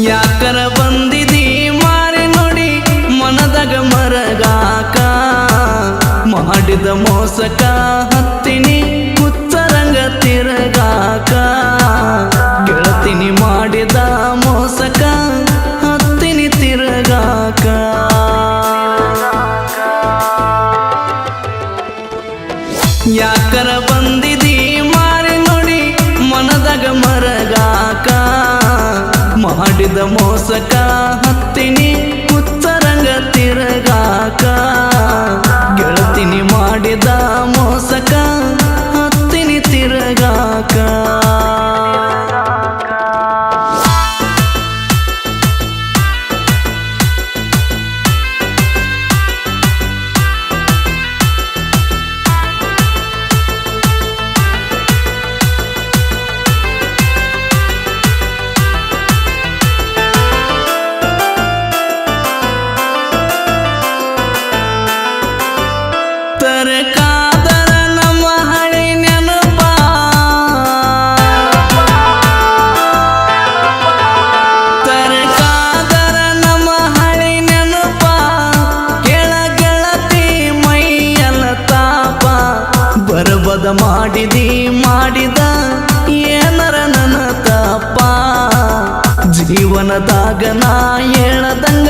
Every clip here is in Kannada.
ಯಾಕರ ಬಂದಿದಿ ಮಾರಿ ನೋಡಿ ಮನದಾಗ ಮರಗಾಕ ಮಾಡಿದ ಮೋಸಕ ಹತ್ತಿನಿ ಹುಚ್ಚರಂಗ ತಿರಗಾಕ ಗೆಳತಿನಿ ಮಾಡಿದ ಮೋಸಕ ಹತ್ತಿನಿ ತಿರಗಾಕ ಯಾಕರ ಬಂದಿದಿ ಮಾರಿ ನೋಡಿ ಮನದಾಗ ಮರಗಾಕ ಮಾಡಿದ ಮೋಸಕ ಹತ್ತಿನಿ ಹುಚ್ಚರಂಗ ತಿರಗಾಕ ಗೆಳತಿನಿ ಮಾಡಿದ ಮೋಸಕ ಹತ್ತಿನಿ ತಿರಗಾಕ ತರಕಾದರ ನಮ್ಮ ಹಳೆ ನೆನಪ ತರಕಾದರ ನಮ್ಮ ಹಳೆ ನೆನಪ ಕೆಳ ಗೆಳತಿ ಮೈಯಲ್ಲ ತಾಪ ಬರಬದ ಮಾಡಿದಿ ಮಾಡಿದ ಏನರ ನನ್ನ ತಪ್ಪ ಜೀವನದಾಗ ನಾ ಹೇಳದಂಗ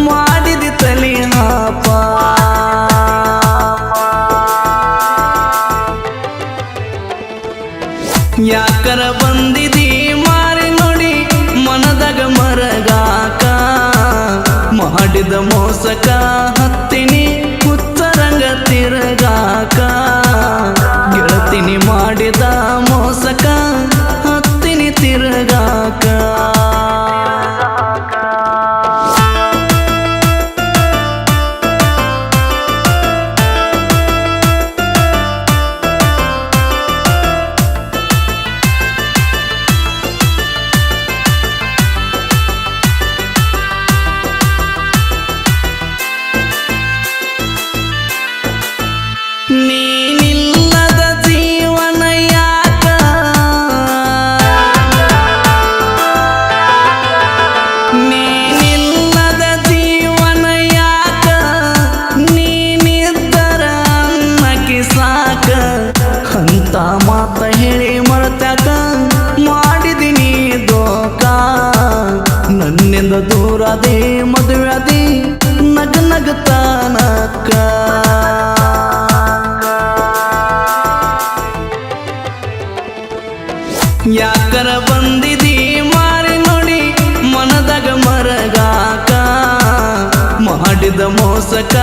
ಮಾಡಿದಿ ತಲಿ ಹಾಪ ಯಾಕರ ಬಂದಿದಿ ಮಾರಿ ನೋಡಿ ಮನದಾಗ ಮರಗಾಕ ಮಾಡಿದ ಮೋಸಕ ಹತ್ತಿನಿ ಹುಚ್ಚರಂಗ ತಿರಗಾಕ ಗೆಳತಿನಿ ಮಾಡಿದ ಮೋಸಕ ಹತ್ತಿನಿ ತಿರಗಾಕ ನೀನಿಲ್ಲದ ಜೀವನ ಯಾಕ ನೀನಿಲ್ಲದ ಜೀವನ ಯಾಕ ನೀನಿದ್ದರ ಅನ್ನಕ್ಕೆ ಸಾಕ ಅಂತ ಮಾತ ಹೇಳಿ ಮರ್ತ್ಯಾಕ ಮಾಡಿದಿನಿ ದೋಕ ನನ್ನಿಂದ ದೂರದೆ ಮದುವೆದಿ ನಗ ನಗತಾನಕ್ಕ ಯಾಕರ ಬಂದಿದಿ ಮಾರಿ ನೋಡಿ ಮನದಾಗ ಮರಗಾಕ ಮಾಡಿದ ಮೋಸಕ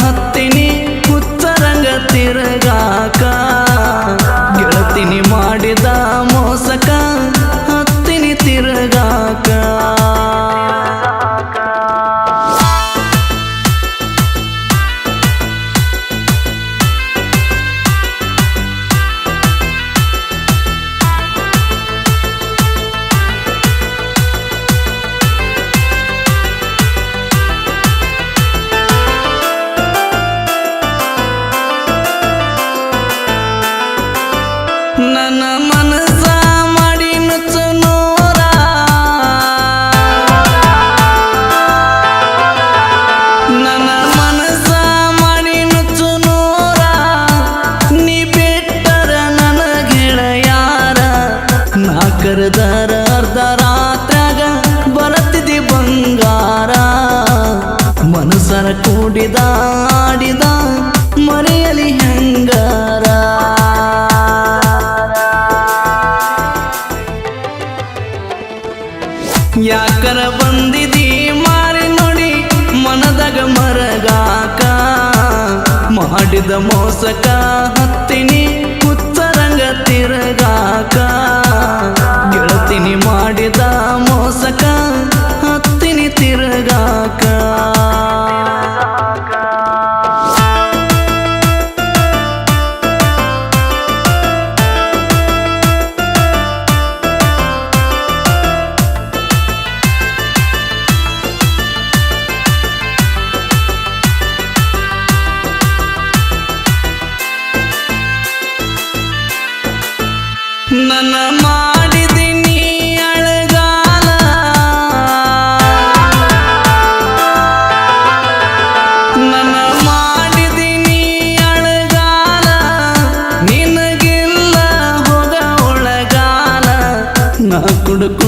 ಹತ್ತಿನಿ ಹುಚ್ಚರಂಗ ತಿರಗಾಕ ಗೆಳತಿನಿ ಮಾಡಿದ ಮೋಸಕ ಹತ್ತಿನಿ ತಿರಗಾಕ ನನ್ನ ಮನಸ ಮಾಡಿ ನುಚ್ಚು ನೂರ ನನ್ನ ಮನಸ ಮಾಡಿ ನುಚ್ಚು ನೂರ ನೀ ಬಿಟ್ಟರ ನನ್ನ ಗೆಳೆಯಾರ ನಾ ಕರೆದರ ಅರ್ಧ ರಾತ್ರ್ಯಾಗ ಬರತಿದಿ ಬಂಗಾರ ಮನಸರ ಕೂಡಿದ ಆಡಿದ ಮರೆಯಲಿ ಹೆಂಗಾರ ಯಾಕರ ಬಂದಿದಿ ಮಾರಿ ನೋಡಿ ಮನದಾಗ ಮರಗಾಕ ಮಾಡಿದ ಮೋಸಕ ಹತ್ತಿನಿ ಹುಚ್ಚರಂಗ ತಿರಗಾಕ ಗೆಳತಿನಿ ಮಾಡಿದ ಮೋಸಕ ಹತ್ತಿನಿ ತಿರಗಾಕ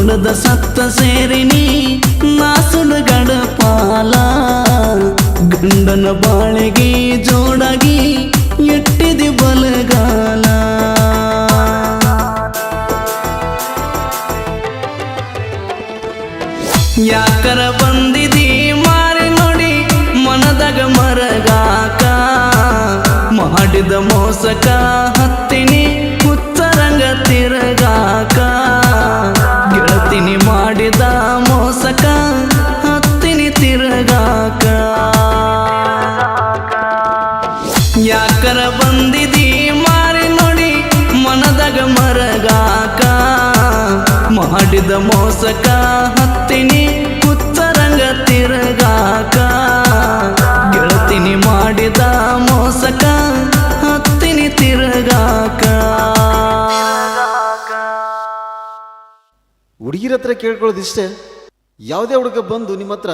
ಸುಡದ ಸತ್ತ ಸೇರಿನಿ ನಾ ಸುಡಗಡ ಪಾಲ ಗಂಡನ ಬಾಳೆಗೆ ಜೋಡಾಗಿ ಎಟ್ಟಿದಿ ಬಲಗಾಲ ಯಾಕರ ಬಂದಿದಿ ಮಾರಿ ನೋಡಿ ಮನದಾಗ ಮರಗಾಕ ಮಾಡಿದ ಮೋಸಕ ಹತ್ತಿನಿ ಹುಚ್ಚರಂಗ ತಿರಗಾಕ ಗೆಳತಿನಿ ಮಾಡಿದ ಮೋಸಕ ಹತ್ತಿನಿ ತಿರಗಾಕ ಯಾಕರ ಬಂದಿದಿ ಮಾರಿ ನೋಡಿ ಮನದಾಗ ಮರಗಾಕ ಮಾಡಿದ ಮೋಸಕ ಹತ್ತಿನಿ ಹುಚ್ಚರಂಗ ತಿರಗಾಕ ಗೆಳತಿನಿ ಮಾಡಿದ ಮೋಸಕ ಹತ್ತಿನಿ ತಿರಗಾಕ ಹುಡುಗಿರ ಹತ್ರ ಕೇಳ್ಕೊಳ್ಳೋದಿಷ್ಟೇ. ಯಾವುದೇ ಹುಡುಗ ಬಂದು ನಿಮ್ಮ ಹತ್ರ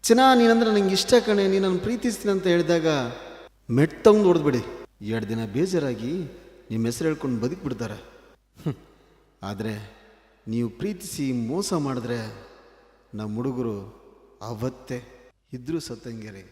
ಚಿನ್ನ ನೀನಂದ್ರೆ ನಂಗೆ ಇಷ್ಟ ಕಣೆ, ನೀನು ನಾನು ಪ್ರೀತಿಸ್ತೀನಿ ಅಂತ ಹೇಳಿದಾಗ ಮೆಟ್ ತಗೊಂಡು ಹೊಡೆದ್ಬಿಡಿ. 2 ದಿನ ಬೇಜಾರಾಗಿ ನಿಮ್ಮ ಹೆಸರು ಹೇಳ್ಕೊಂಡು ಬದುಕಿಬಿಡ್ತಾರೆ. ಆದರೆ ನೀವು ಪ್ರೀತಿಸಿ ಮೋಸ ಮಾಡಿದ್ರೆ ನಮ್ಮ ಹುಡುಗರು ಅವತ್ತೇ ಇದ್ರೂ ಸತ್ತಂಗೆ ರೀ.